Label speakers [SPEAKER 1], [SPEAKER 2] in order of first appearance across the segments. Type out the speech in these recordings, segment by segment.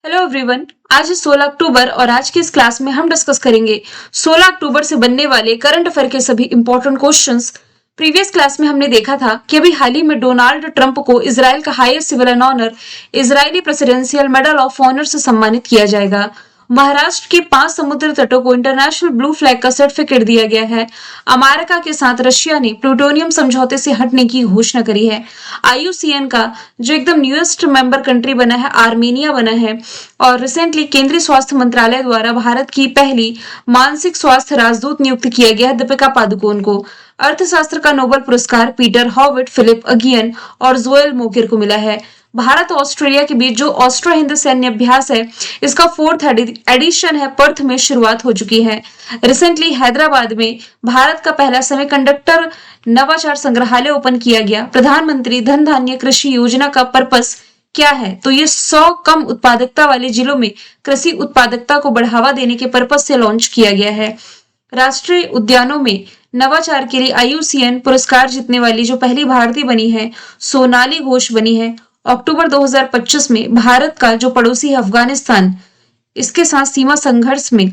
[SPEAKER 1] Hello everyone. आज है 16 अक्टूबर और आज की इस क्लास में हम डिस्कस करेंगे 16 अक्टूबर से बनने वाले करंट अफेयर के सभी इंपॉर्टेंट क्वेश्चंस। प्रीवियस क्लास में हमने देखा था कि अभी हाल ही में डोनाल्ड ट्रंप को इजराइल का highest civil honour Israeli presidential medal of honour से सम्मानित किया जाएगा। महाराष्ट्र के 5 समुद्र तटों को इंटरनेशनल ब्लू फ्लैग का सर्टिफिकेट दिया गया है। अमेरिका के साथ रशिया ने प्लूटोनियम समझौते से हटने की घोषणा करी है। आईयूसीएन का जो एकदम न्यूएस्ट मेंबर कंट्री बना है आर्मेनिया बना है। और रिसेंटली केंद्रीय स्वास्थ्य मंत्रालय द्वारा भारत की पहली मानसिक स्वास्थ्य राजदूत नियुक्त किया गया है दीपिका पादुकोण को। अर्थशास्त्र का नोबेल पुरस्कार पीटर हॉविट, फिलिप अगियन और जोएल मोकेर को मिला है। भारत और ऑस्ट्रेलिया के बीच जो ऑस्ट्रो हिंद सैन्य अभ्यास है इसका 4th एडिशन है, पर्थ में शुरुआत हो चुकी है। रिसेंटली हैदराबाद में भारत का पहला सेमीकंडक्टर नवाचार संग्रहालय ओपन किया गया। प्रधानमंत्री धन धान्य कृषि योजना का पर्पस क्या है? तो ये 100 कम उत्पादकता वाले जिलों में कृषि उत्पादकता को बढ़ावा देने के पर्पस से लॉन्च किया गया है। राष्ट्रीय उद्यानों में नवाचार के लिए आईयूसीएन पुरस्कार जीतने वाली जो पहली भारतीय बनी है सोनाली घोष बनी है। अक्टूबर 2025 में भारत का जो पड़ोसी है अफगानिस्तान, इसके साथ सीमा संघर्ष में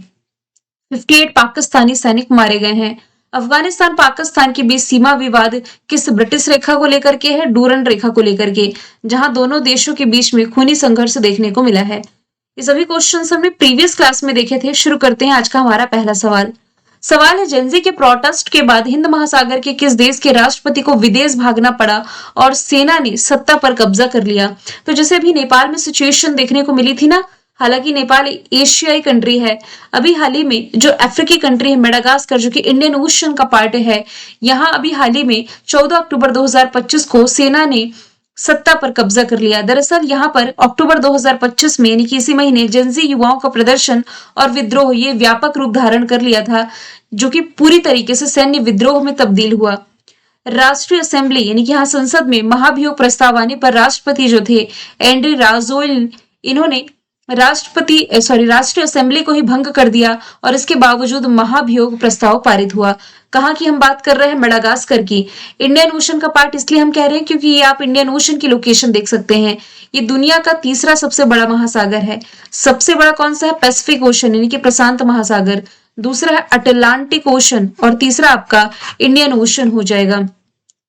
[SPEAKER 1] 58 पाकिस्तानी सैनिक मारे गए हैं। अफगानिस्तान पाकिस्तान के बीच सीमा विवाद किस ब्रिटिश रेखा को लेकर के है? डूरन रेखा को लेकर के, जहां दोनों देशों के बीच में खूनी संघर्ष देखने को मिला है। ये सभी क्वेश्चंस हमने प्रीवियस क्लास में देखे थे। शुरू करते हैं आज का हमारा पहला सवाल है जेंजी के प्रोटेस्ट के बाद हिंद महासागर के किस देश के राष्ट्रपति को विदेश भागना पड़ा और सेना ने सत्ता पर कब्जा कर लिया? तो जैसे अभी नेपाल में सिचुएशन देखने को मिली थी ना, हालांकि नेपाल एशियाई कंट्री है। अभी हाल ही में जो अफ्रीकी कंट्री है मेडागास्कर, जो कि इंडियन ओशन का पार्ट है, यहाँ अभी हाल ही में 14 अक्टूबर 2025 को सेना ने सत्ता पर कब्जा कर लिया। दरअसल यहाँ पर अक्टूबर 2025 में यानी कि इसी महीने जेंजी युवाओं का प्रदर्शन और विद्रोह ये व्यापक रूप धारण कर लिया था, जो कि पूरी तरीके से सैन्य विद्रोह में तब्दील हुआ। राष्ट्रीय असेंबली यानी कि यहाँ संसद में महाभियोग प्रस्ताव आने पर राष्ट्रपति जो थे एंड्री राजोइल, इन्होंने राष्ट्रीय असेंबली को ही भंग कर दिया और इसके बावजूद महाभियोग प्रस्ताव पारित हुआ। कहाँ की हम बात कर रहे हैं? मेडागास्कर की। इंडियन ओशन का पार्ट इसलिए हम कह रहे हैं क्योंकि ये आप इंडियन ओशन की लोकेशन देख सकते हैं। ये दुनिया का तीसरा सबसे बड़ा महासागर है। सबसे बड़ा कौन सा है? पैसिफिक ओशन यानी कि प्रशांत महासागर, दूसरा है अटलांटिक ओशन और तीसरा आपका इंडियन ओशन हो जाएगा।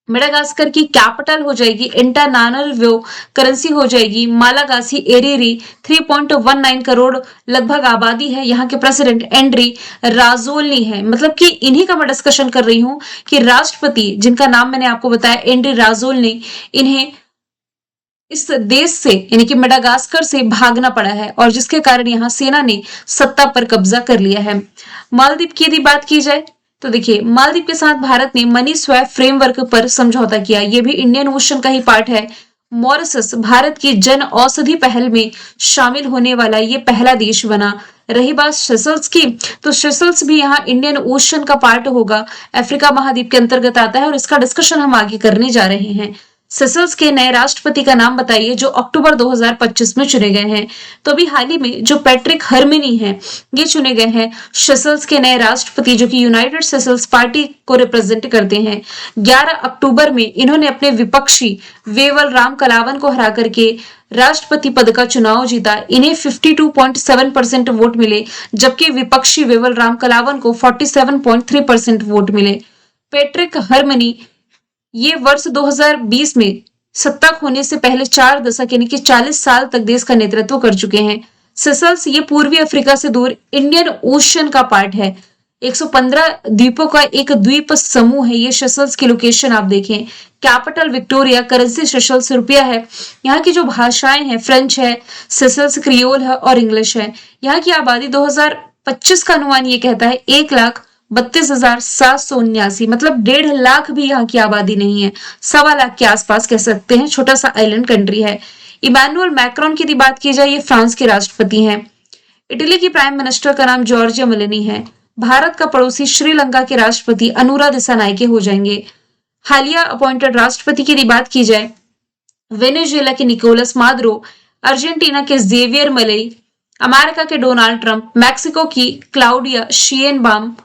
[SPEAKER 1] मेडागास्कर की कैपिटल हो जाएगी एंटानानरिवो, करेंसी हो जाएगी मालागासी एरिरी। 3.19 करोड़ लगभग आबादी है। यहाँ के प्रेसिडेंट एंड्री राजोल्नी है। मतलब कि इन्हीं का मैं डिस्कशन कर रही हूँ कि राष्ट्रपति जिनका नाम मैंने आपको बताया एंड्री राजोल्नी, इन्हें इस देश से यानी कि मेडागास्कर से भागना पड़ा है और जिसके कारण यहाँ सेना ने सत्ता पर कब्जा कर लिया है। मालदीव की यदि बात की जाए तो देखिए, मालदीव के साथ भारत ने मनी स्वैप फ्रेमवर्क पर समझौता किया। यह भी इंडियन ओशन का ही पार्ट है। मॉरिशस भारत की जन औषधि पहल में शामिल होने वाला ये पहला देश बना। रही बात सेशल्स की, तो सेशल्स भी यहाँ इंडियन ओशन का पार्ट होगा, अफ्रीका महाद्वीप के अंतर्गत आता है और इसका डिस्कशन हम आगे करने जा रहे हैं। सेशल्स के नए राष्ट्रपति का नाम बताइए जो अक्टूबर 2025 में चुने गए हैं। तो अभी हाल ही में जो पैट्रिक हरमिनी हैं ये चुने गए हैं सेशल्स के नए राष्ट्रपति, जो कि यूनाइटेड सेशल्स पार्टी को रिप्रेजेंट करते हैं। 11 अक्टूबर में इन्होंने अपने विपक्षी वेवल राम कलावन को हरा करके राष्ट्रपति पद का चुनाव जीता। इन्हें 52.7% वोट मिले, जबकि विपक्षी वेवल राम कलावन को 47.3% वोट मिले। पैट्रिक हरमिनी ये वर्ष 2020 में सत्ता खोने से पहले 4 दशक यानी कि 40 साल तक देश का नेतृत्व कर चुके हैं। सेशल्स ये पूर्वी अफ्रीका से दूर इंडियन ओशन का पार्ट है। 115 द्वीपों का एक द्वीप समूह है ये सेशल्स की लोकेशन आप देखें। कैपिटल विक्टोरिया, करेंसी सेशल्स रुपया है। यहाँ की जो भाषाएं हैं फ्रेंच है, सेशल्स क्रियोल है और इंग्लिश है। यहाँ की आबादी 2025 का अनुमान ये कहता है 1,32,779, मतलब 1.5 लाख भी यहाँ की आबादी नहीं है, 1.25 लाख के आसपास कह सकते हैं। छोटा सा आइलैंड कंट्री है। इमैनुअल मैक्रोन की बात की जाए ये फ्रांस के राष्ट्रपति हैं। इटली की प्राइम मिनिस्टर का नाम जॉर्जिया मेलोनी है। भारत का पड़ोसी श्रीलंका के राष्ट्रपति अनुरा दिसानायके हो जाएंगे। हालिया अपॉइंटेड राष्ट्रपति की बात की जाए वेनेजुएला के निकोलस मादुरो, अर्जेंटीना के जेवियर मिलेई, अमेरिका के डोनाल्ड ट्रंप, मैक्सिको की क्लाउडिया शिएनबाम,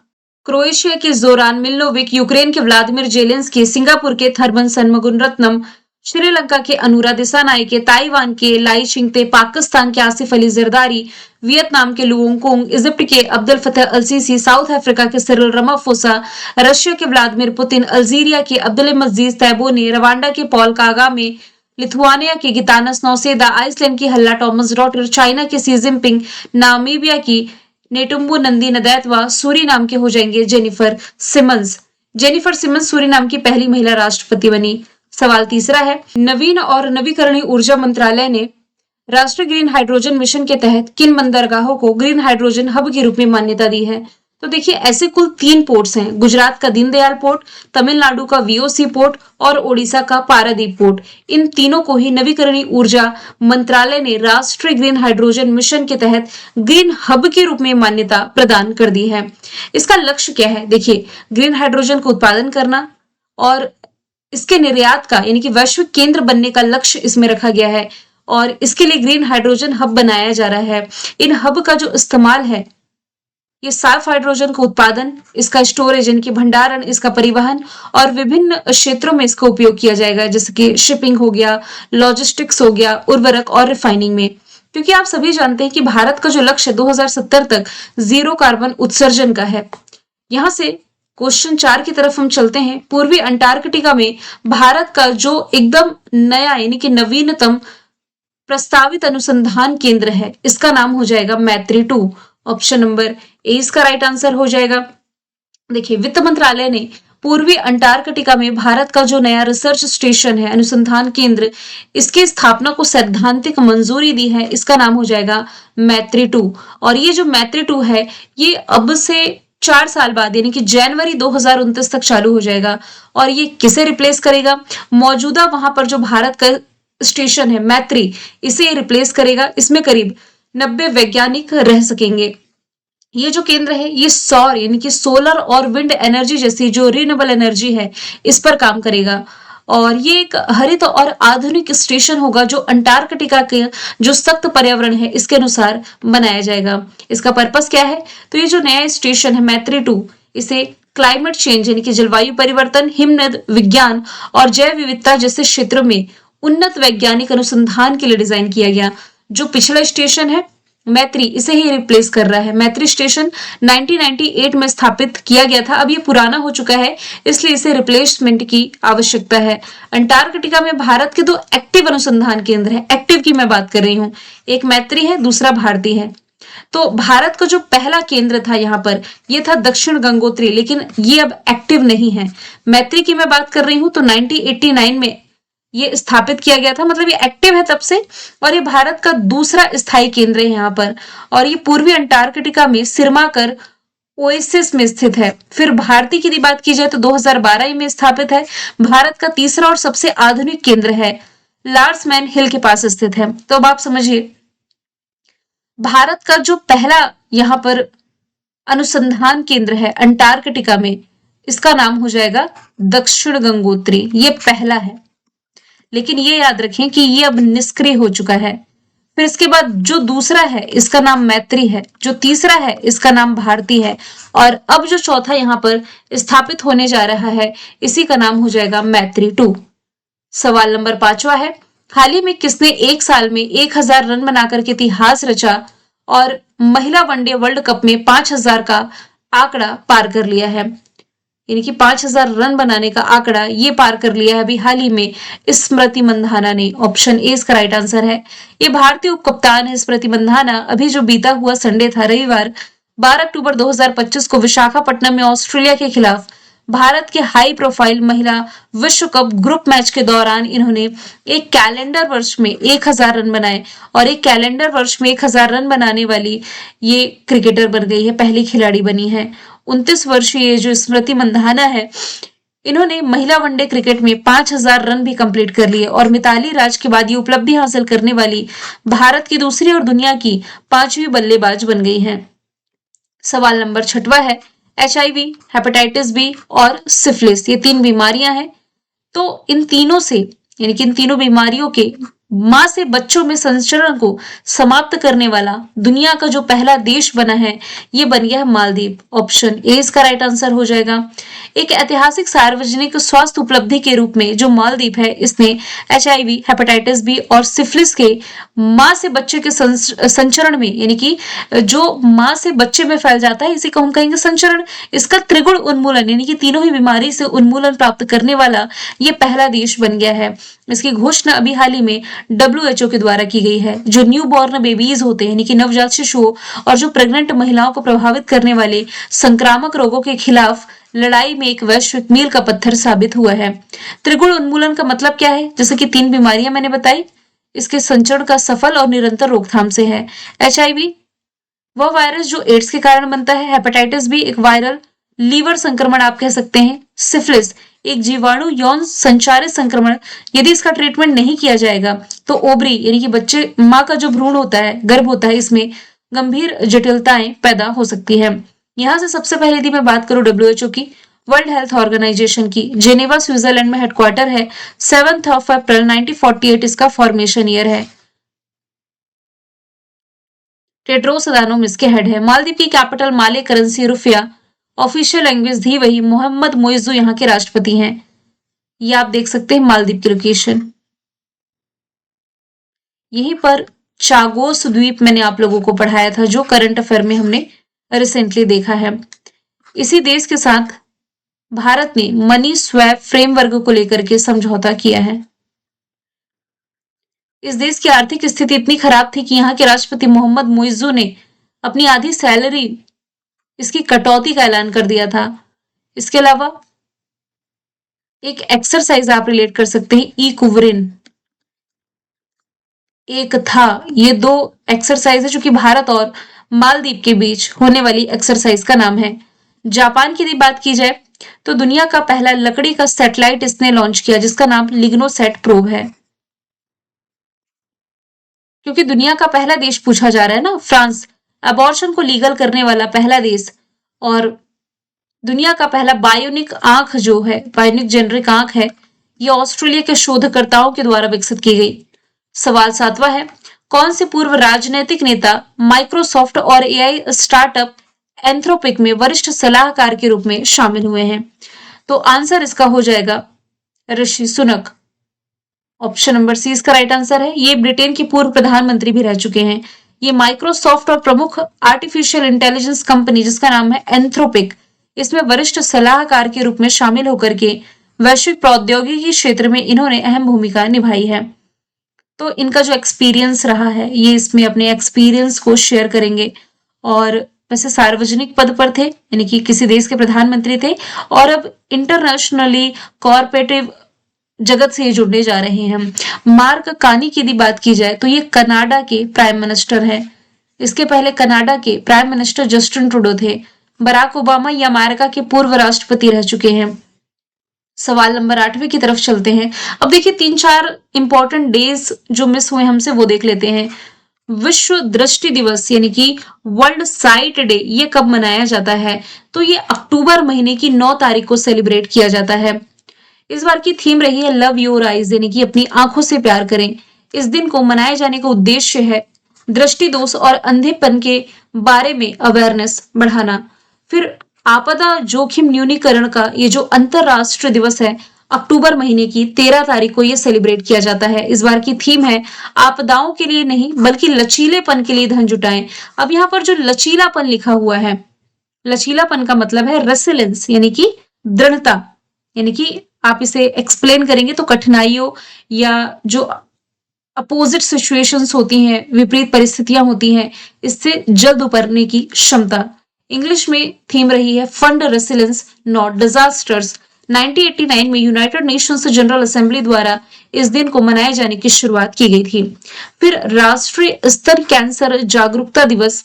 [SPEAKER 1] क्रोएशिया के जोरान मिलोविक, यूक्रेन के व्लादिमीर जेलेंस्की, सिंगापुर के थरमन सनमुगुनरत्नम, श्रीलंका के अनुरा दिसानायके, ताइवान के लाई चिंगते, पाकिस्तान के आसिफ अली जरदारी, वियतनाम के लुओंग, इजिप्ट के अब्दुल फतह अल सीसी, साउथ अफ्रीका के सिरिल रामाफोसा, रशिया के व्लादिमीर पुतिन, अल्जीरिया के अब्दुल मजीद तैबूने, रवांडा के पॉल कागामे, लिथुआनिया के गितानस नौसेदा, आइसलैंड की हल्ला टॉमस डॉटर, चाइना के सी जिनपिंग, नामीबिया की नेटुम्बू नंदी नदैतवा, सूरीनाम के हो जाएंगे Jennifer Simmons. Jennifer Simmons Suriname की पहली महिला राष्ट्रपति बनी। सवाल तीसरा है, नवीन और नवीकरणीय ऊर्जा मंत्रालय ने राष्ट्रीय ग्रीन हाइड्रोजन मिशन के तहत किन बंदरगाहों को ग्रीन हाइड्रोजन हब के रूप में मान्यता दी है? तो देखिए, ऐसे कुल 3 पोर्ट्स हैं। गुजरात का दीनदयाल पोर्ट, तमिलनाडु का वीओसी पोर्ट और ओडिशा का पारादीप पोर्ट। इन तीनों को ही नवीकरणीय ऊर्जा मंत्रालय ने राष्ट्रीय ग्रीन हाइड्रोजन मिशन के तहत ग्रीन हब के रूप में मान्यता प्रदान कर दी है। इसका लक्ष्य क्या है? देखिए, ग्रीन हाइड्रोजन का उत्पादन करना और इसके निर्यात का यानी कि वैश्विक केंद्र बनने का लक्ष्य इसमें रखा गया है और इसके लिए ग्रीन हाइड्रोजन हब बनाया जा रहा है। इन हब का जो इस्तेमाल है, ये साफ हाइड्रोजन का उत्पादन, इसका स्टोरेज यानी कि भंडारण, इसका परिवहन और विभिन्न क्षेत्रों में इसका उपयोग किया जाएगा, जैसे कि शिपिंग हो गया, लॉजिस्टिक्स हो गया, उर्वरक और रिफाइनिंग में। क्योंकि आप सभी जानते हैं कि भारत का जो लक्ष्य 2070 तक जीरो कार्बन उत्सर्जन का है। यहां से क्वेश्चन 4 की तरफ हम चलते हैं। पूर्वी अंटार्कटिका में भारत का जो एकदम नया यानी कि नवीनतम प्रस्तावित अनुसंधान केंद्र है, इसका नाम हो जाएगा मैत्री 2। ऑप्शन नंबर ए इसका राइट आंसर हो जाएगा। देखिए, वित्त मंत्रालय ने पूर्वी अंटार्कटिका में भारत का जो नया रिसर्च स्टेशन है, अनुसंधान केंद्र, इसकी स्थापना को सैद्धांतिक मंजूरी दी है। इसका नाम हो जाएगा मैत्री 2। और ये जो मैत्री 2 है, ये अब से 4 साल बाद यानी कि जनवरी 2029 तक चालू हो जाएगा। और ये किसे रिप्लेस करेगा? मौजूदा वहां पर जो भारत का स्टेशन है मैत्री, इसे रिप्लेस करेगा। इसमें करीब 90 वैज्ञानिक रह सकेंगे। ये जो केंद्र है, ये सौर यानी कि सोलर और विंड एनर्जी जैसी जो रिन्यूएबल एनर्जी है, इस पर काम करेगा। और ये एक हरित और आधुनिक स्टेशन होगा जो अंटार्कटिका के जो सख्त पर्यावरण है, इसके अनुसार बनाया जाएगा। इसका पर्पस क्या है? तो ये जो नया स्टेशन है मैत्री 2, इसे क्लाइमेट चेंज यानी कि जलवायु परिवर्तन, हिमनद विज्ञान और जैव विविधता जैसे क्षेत्रों में उन्नत वैज्ञानिक अनुसंधान के लिए डिजाइन किया गया। जो पिछला स्टेशन है मैत्री, इसे ही रिप्लेस कर रहा है। मैत्री स्टेशन 1998 में स्थापित किया गया था। अब ये पुराना हो चुका है, इसलिए इसे रिप्लेसमेंट की आवश्यकता है। अंटार्कटिका में भारत के 2 एक्टिव अनुसंधान केंद्र हैं। एक्टिव की मैं बात कर रही हूँ, एक मैत्री है, दूसरा भारती है। तो भारत का जो पहला केंद्र था यहाँ पर, ये था दक्षिण गंगोत्री, लेकिन ये अब एक्टिव नहीं है। मैत्री की मैं बात कर रही हूँ तो 1989 में ये स्थापित किया गया था, मतलब ये एक्टिव है तब से। और ये भारत का दूसरा स्थायी केंद्र है यहाँ पर। और ये पूर्वी अंटार्कटिका में सिरमाकर ओएसिस में स्थित है। फिर भारती की बात की जाए तो 2012 में स्थापित है। भारत का तीसरा और सबसे आधुनिक केंद्र है, लार्समैन हिल के पास स्थित है। तो अब आप समझिए, भारत का जो पहला यहाँ पर अनुसंधान केंद्र है अंटार्कटिका में, इसका नाम हो जाएगा दक्षिण गंगोत्री। ये पहला है, लेकिन ये याद रखें कि ये अब निष्क्रिय हो चुका है। फिर इसके बाद जो दूसरा है, इसका नाम मैत्री है। जो तीसरा है, इसका नाम भारती है। और अब जो चौथा यहाँ पर स्थापित होने जा रहा है, इसी का नाम हो जाएगा मैत्री 2। सवाल नंबर 5वां है, हाल ही में किसने एक साल में 1000 रन बनाकर के इतिहास रचा और महिला वनडे वर्ल्ड कप में 5000 का आंकड़ा पार कर लिया है? यानी कि 5000 रन बनाने का आंकड़ा ये पार कर लिया है अभी हाल ही में स्मृति मंधाना ने। ऑप्शन ए इसका राइट आंसर है। ये भारतीय उप कप्तान है स्मृति मंधाना। अभी जो बीता हुआ संडे था, रविवार 12 अक्टूबर 2025 को विशाखापट्टनम में ऑस्ट्रेलिया के खिलाफ भारत के हाई प्रोफाइल महिला विश्व कप ग्रुप मैच के दौरान इन्होंने एक कैलेंडर वर्ष में 1000 रन बनाए। और एक कैलेंडर वर्ष में 1000 रन बनाने वाली ये क्रिकेटर बन गई है, पहली खिलाड़ी बनी है। 29 वर्षीय जो स्मृति मंधाना है, इन्होंने महिला वनडे क्रिकेट में 5000 रन भी कंप्लीट कर लिए और मिताली राज के बाद ये उपलब्धि हासिल करने वाली भारत की दूसरी और दुनिया की 5वीं बल्लेबाज बन गई हैं। सवाल नंबर 6वां है, HIV, हेपेटाइटिस बी और सिफिलिस, ये 3 बीमारियां हैं। तो इन तीनों से यानी कि इन तीनों बीमारियों के मां से बच्चों में संचरण को समाप्त करने वाला दुनिया का जो पहला देश बना है, ये बन गया है मालदीव। ऑप्शन ए इसका राइट आंसर हो जाएगा। एक ऐतिहासिक सार्वजनिक स्वास्थ्य उपलब्धि के रूप में जो मालदीव है, इसने HIV, हेपेटाइटिस बी और सिफिलिस के मां से बच्चे के संचरण में, यानी कि जो मां से बच्चे में फैल जाता है, इसी को हम कहेंगे संचरण, इसका त्रिगुण उन्मूलन, यानी कि तीनों ही बीमारी से उन्मूलन प्राप्त करने वाला ये पहला देश बन गया है। इसकी घोषणा अभी हाल ही में WHO के द्वारा की गई है। जो न्यू बॉर्न बेबीज होते हैं, यानी कि नवजात शिशुओं और जो प्रेग्नेंट महिलाओं को प्रभावित करने वाले संक्रामक रोगों के खिलाफ लड़ाई में एक वैश्विक मील का पत्थर साबित हुआ है। त्रिगुण उन्मूलन का मतलब क्या है? जैसे कि 3 बीमारियां मैंने बताई, इसके संचरण का सफल और निरंतर रोकथाम से है। HIV वह वायरस जो एड्स के कारण बनता है। हेपेटाइटिस बी एक वायरल लीवर संक्रमण आप कह सकते हैं। सिफिलिस एक जीवाणु यौन संचारित संक्रमण, यदि इसका ट्रीटमेंट नहीं किया जाएगा तो ओवरी, यानी कि बच्चे माँ का जो भ्रूण होता है, गर्भ होता है, इसमें गंभीर जटिलताएं पैदा हो सकती है। यहाँ से सबसे पहले यदि मैं बात करूं WHO की, वर्ल्ड हेल्थ ऑर्गेनाइजेशन की, जेनेवा स्विट्जरलैंड में हेडक्वार्टर है। 7 अप्रैल 1948 इसका फॉर्मेशन ईयर है। टेड्रोस अदानोम इसके हेड है। मालदीव की कैपिटल माले, करेंसी रुपया, ऑफिशियल लैंग्वेज दी वही, मोहम्मद मोइजू यहाँ के राष्ट्रपति हैं। ये आप देख सकते हैं मालदीव की लोकेशन। यहीं पर चागोस द्वीप मैंने आप लोगों को पढ़ाया था, जो करंट अफेयर में हमने रिसेंटली देखा है। इसी देश के साथ भारत ने मनी स्वैप फ्रेमवर्क को लेकर के समझौता किया है। इस देश की आर्थिक स्थिति इतनी खराब थी कि यहाँ के राष्ट्रपति मोहम्मद मोइजू ने अपनी आधी सैलरी इसकी कटौती का ऐलान कर दिया था। इसके अलावा एक एक्सरसाइज आप रिलेट कर सकते हैं, ई कुवरिन एक था। ये 2 एक्सरसाइज है जो कि भारत और मालदीव के बीच होने वाली एक्सरसाइज का नाम है। जापान की यदि बात की जाए तो दुनिया का पहला लकड़ी का सैटेलाइट इसने लॉन्च किया, जिसका नाम लिग्नोसैट प्रोब है। क्योंकि दुनिया का पहला देश पूछा जा रहा है ना, फ्रांस अबॉर्शन को लीगल करने वाला पहला देश, और दुनिया का पहला बायोनिक आंख जो है, बायोनिक जेनरिक आंख है, ये ऑस्ट्रेलिया के शोधकर्ताओं के द्वारा विकसित की गई। सवाल 7वां है, कौन से पूर्व राजनीतिक नेता माइक्रोसॉफ्ट और AI स्टार्टअप एंथ्रोपिक में वरिष्ठ सलाहकार के रूप में शामिल हुए हैं? तो आंसर इसका हो जाएगा Rishi Sunak. Option number C इसका राइट आंसर है। ये ब्रिटेन के पूर्व प्रधानमंत्री भी रह चुके हैं। ये माइक्रोसॉफ्ट और प्रमुख आर्टिफिशियल इंटेलिजेंस कंपनी जिसका नाम है एंथ्रोपिक, इसमें वरिष्ठ सलाहकार के रूप में शामिल होकर के वैश्विक प्रौद्योगिकी क्षेत्र में इन्होंने अहम भूमिका निभाई है। तो इनका जो एक्सपीरियंस रहा है, ये इसमें अपने एक्सपीरियंस को शेयर करेंगे। और वैसे सार्वजनिक पद पर थे, यानी कि किसी देश के प्रधानमंत्री थे, और अब इंटरनेशनली कॉर्पोरेटिव जगत से जुड़ने जा रहे हैं। मार्क कार्नी की यदि बात की जाए तो ये कनाडा के प्राइम मिनिस्टर हैं। इसके पहले कनाडा के प्राइम मिनिस्टर जस्टिन ट्रूडो थे। बराक ओबामा ये अमेरिका के पूर्व राष्ट्रपति रह चुके हैं। सवाल नंबर 8वें की तरफ चलते हैं। अब देखिए 3-4 इंपॉर्टेंट डेज जो मिस हुए हमसे वो देख लेते हैं। विश्व दृष्टि दिवस यानी कि वर्ल्ड साइट डे, ये कब मनाया जाता है? तो ये अक्टूबर महीने की 9 तारीख को सेलिब्रेट किया जाता है। इस बार की थीम रही है लव योर आईज, यानी कि अपनी आंखों से प्यार करें। इस दिन को मनाए जाने का उद्देश्य है दृष्टि दोष और अंधेपन के बारे में अवेयरनेस बढ़ाना। फिर आपदा जोखिम न्यूनीकरण का ये जो अंतरराष्ट्रीय दिवस है, अक्टूबर महीने की 13 तारीख को ये सेलिब्रेट किया जाता है। इस बार की थीम है आपदाओं के लिए नहीं बल्कि लचीलेपन के लिए धन जुटाएं। अब यहाँ पर जो लचीलापन लिखा हुआ है, लचीलापन का मतलब है रेसिलेंस, यानी कि दृढ़ता, यानी कि आप इसे एक्सप्लेन करेंगे तो कठिनाइयों या जो अपोजिट सिचुएशंस होती हैं, विपरीत परिस्थितियां होती हैं, इससे जल्द उबरने की क्षमता। इंग्लिश में थीम रही है फंड रेसिलेंस नॉट डिजास्टर्स। 1989 में यूनाइटेड नेशंस जनरल असेंबली द्वारा इस दिन को मनाए जाने की शुरुआत की गई थी। फिर राष्ट्रीय स्तन कैंसर जागरूकता दिवस,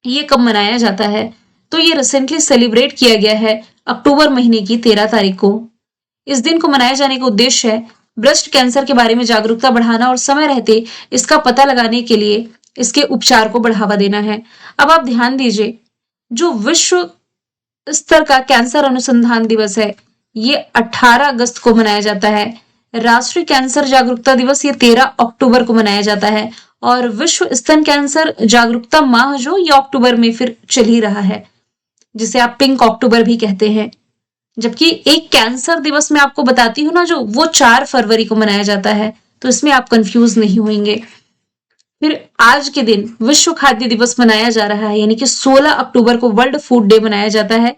[SPEAKER 1] ये कब मनाया जाता है? तो ये रिसेंटली सेलिब्रेट किया गया है अक्टूबर महीने की 13 तारीख को। इस दिन को मनाए जाने का उद्देश्य है ब्रेस्ट कैंसर के बारे में जागरूकता बढ़ाना और समय रहते इसका पता लगाने के लिए इसके उपचार को बढ़ावा देना है। अब आप ध्यान दीजिए, जो विश्व स्तर का कैंसर अनुसंधान दिवस है, ये 18 अगस्त को मनाया जाता है। राष्ट्रीय कैंसर जागरूकता दिवस ये 13 अक्टूबर को मनाया जाता है और विश्व स्तन कैंसर जागरूकता माह जो ये अक्टूबर में फिर चल ही रहा है, जिसे आप पिंक अक्टूबर भी कहते हैं। जबकि एक कैंसर दिवस मैं आपको बताती हूँ ना, जो वो 4 फरवरी को मनाया जाता है, तो इसमें आप कंफ्यूज नहीं होंगे। फिर आज के दिन विश्व खाद्य दिवस मनाया जा रहा है, यानी कि 16 अक्टूबर को वर्ल्ड फूड डे मनाया जाता है।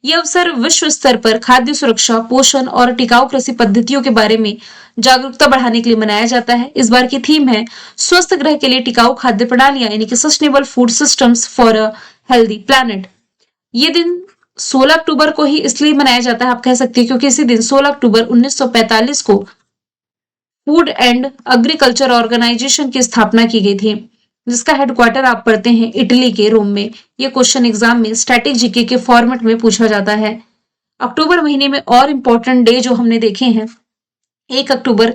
[SPEAKER 1] यह अवसर विश्व स्तर पर खाद्य सुरक्षा, पोषण और टिकाऊ कृषि पद्धतियों के बारे में जागरूकता बढ़ाने के लिए मनाया जाता है। इस बार की थीम है स्वस्थ ग्रह के लिए टिकाऊ खाद्य प्रणालियां, यानी कि sustainable food systems for a healthy planet. ये दिन 16 अक्टूबर को ही इसलिए मनाया जाता है, आप कह सकते हैं, क्योंकि इसी दिन 16 अक्टूबर 1945 को फूड एंड एग्रीकल्चर ऑर्गेनाइजेशन की स्थापना की गई थी, जिसका हेडक्वार्टर आप पढ़ते हैं इटली के रोम में। यह क्वेश्चन एग्जाम में स्टैटिक जीके के फॉर्मेट में पूछा जाता है। अक्टूबर महीने में और इंपॉर्टेंट डे जो हमने देखे हैं, 1 अक्टूबर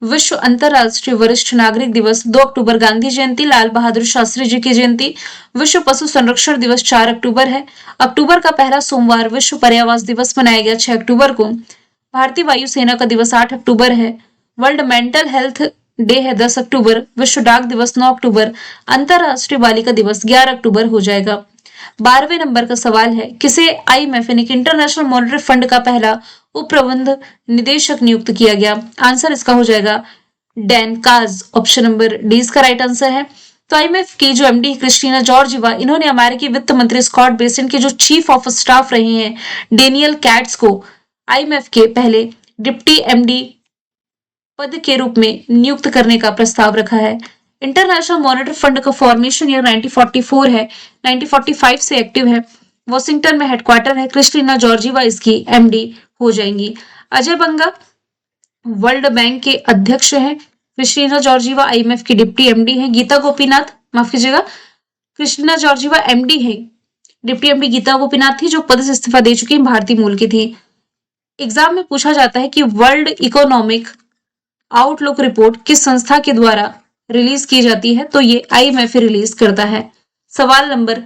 [SPEAKER 1] विश्व अंतरराष्ट्रीय वरिष्ठ नागरिक दिवस, 2 अक्टूबर गांधी जयंती, लाल बहादुर शास्त्री जी की जयंती, विश्व पशु संरक्षण दिवस 4 अक्टूबर है। अक्टूबर का पहला सोमवार विश्व पर्यावरण दिवस मनाया गया 6 अक्टूबर को। भारतीय वायुसेना का दिवस 8 अक्टूबर है। वर्ल्ड मेंटल हेल्थ डे है 10 अक्टूबर। विश्व डाक दिवस 9 अक्टूबर। अंतरराष्ट्रीय बालिका दिवस 11 अक्टूबर हो जाएगा। 12वें नंबर का सवाल है, किसे IMF यानी कि इंटरनेशनल मॉनेटरी फंड का पहला उप प्रबंध निदेशक नियुक्त किया गया? आंसर इसका हो जाएगा डैन काज। ऑप्शन नंबर डी इसका राइट आंसर है। तो IMF की जो MD क्रिस्टीना जॉर्जिवा, इन्होंने अमेरिकी वित्त मंत्री स्कॉट बेसेंट के जो चीफ ऑफ स्टाफ रहे हैं डेनियल कैट्स को IMF के पहले डिप्टी MD पद के रूप में नियुक्त करने का प्रस्ताव रखा है। इंटरनेशनल मॉनेटरी फंड का फॉर्मेशन ईयर 1944 है, 1945 से एक्टिव है। वॉशिंगटन में हेडक्वार्टर है। क्रिस्टीना जॉर्जिवा इसकी MD हो जाएंगी। अजय बंगा वर्ल्ड बैंक के अध्यक्ष हैं। क्रिस्टीना जॉर्जिवा IMF की डिप्टी MD है। गीता गोपीनाथ, माफ कीजिएगा, क्रिस्टीना जॉर्जिवा MD है। डिप्टी MD गीता गोपीनाथ थी, जो पद से इस्तीफा दे चुकी, भारतीय मूल की थी। एग्जाम में पूछा जाता है कि वर्ल्ड इकोनॉमिक आउटलुक रिपोर्ट किस संस्था के द्वारा रिलीज की जाती है? तो ये IMF रिलीज करता है। सवाल नंबर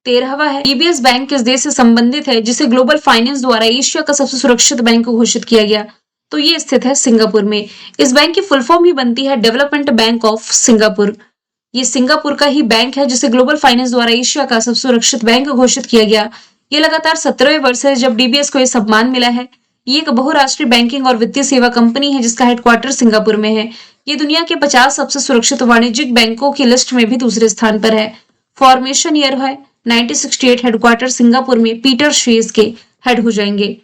[SPEAKER 1] 13वां है, DBS बैंक किस देश से संबंधित है जिसे ग्लोबल फाइनेंस द्वारा एशिया का सबसे सुरक्षित बैंक घोषित किया गया? तो ये स्थित है सिंगापुर में। इस बैंक की फुल फॉर्म ही बनती है डेवलपमेंट बैंक ऑफ सिंगापुर। ये सिंगापुर का ही बैंक है जिसे ग्लोबल फाइनेंस द्वारा एशिया का सबसे सुरक्षित बैंक घोषित किया गया। ये लगातार 17वें वर्ष है जब DBS को यह सम्मान मिला है। ये एक बहुराष्ट्रीय बैंकिंग और वित्तीय सेवा कंपनी है जिसका हेडक्वार्टर सिंगापुर में है। ये दुनिया के 50 सबसे सुरक्षित वाणिज्यिक बैंकों की लिस्ट में भी दूसरे स्थान पर है। फॉर्मेशन ईयर है 1968। हेडक्वार्टर सिंगापुर में पीटर शेज के हेड हो जाएंगे।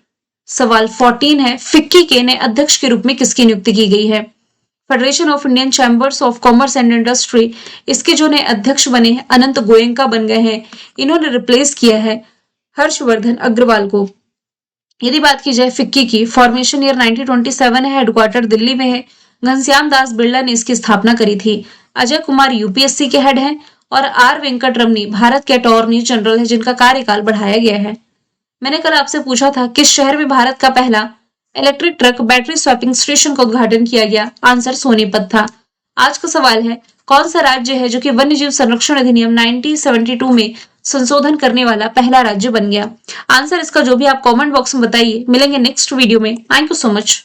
[SPEAKER 1] सवाल 14 है, फिक्की के नए अध्यक्ष के रूप में किसकी नियुक्ति की गई है? Federation of Indian chambers of commerce and industry, इसके जो नए अध्यक्ष बने हैं अनंत गोयंका बन गए हैं। इन्होंने रिप्लेस किया है हर्षवर्धन अग्रवाल को। यदि बात की जाए फिक्की की, फॉर्मेशन ईयर 1927 है। हेडक्वार्टर दिल्ली में है। घनश्याम दास बिरला ने इसकी स्थापना करी थी। अजय कुमार UPSC के हेड हैं और R वेंकटरमणी भारत के अटॉर्नी जनरल है जिनका कार्यकाल बढ़ाया गया है। मैंने कल आपसे पूछा था किस शहर में भारत का पहला electric truck battery swapping station का उद्घाटन किया गया? आंसर सोनीपत था। आज का सवाल है, कौन सा राज्य है जो कि वन्यजीव संरक्षण अधिनियम 1972 में संशोधन करने वाला पहला राज्य बन गया? आंसर इसका जो भी आप कमेंट बॉक्स में बताइए। मिलेंगे नेक्स्ट वीडियो में। Thank you so much.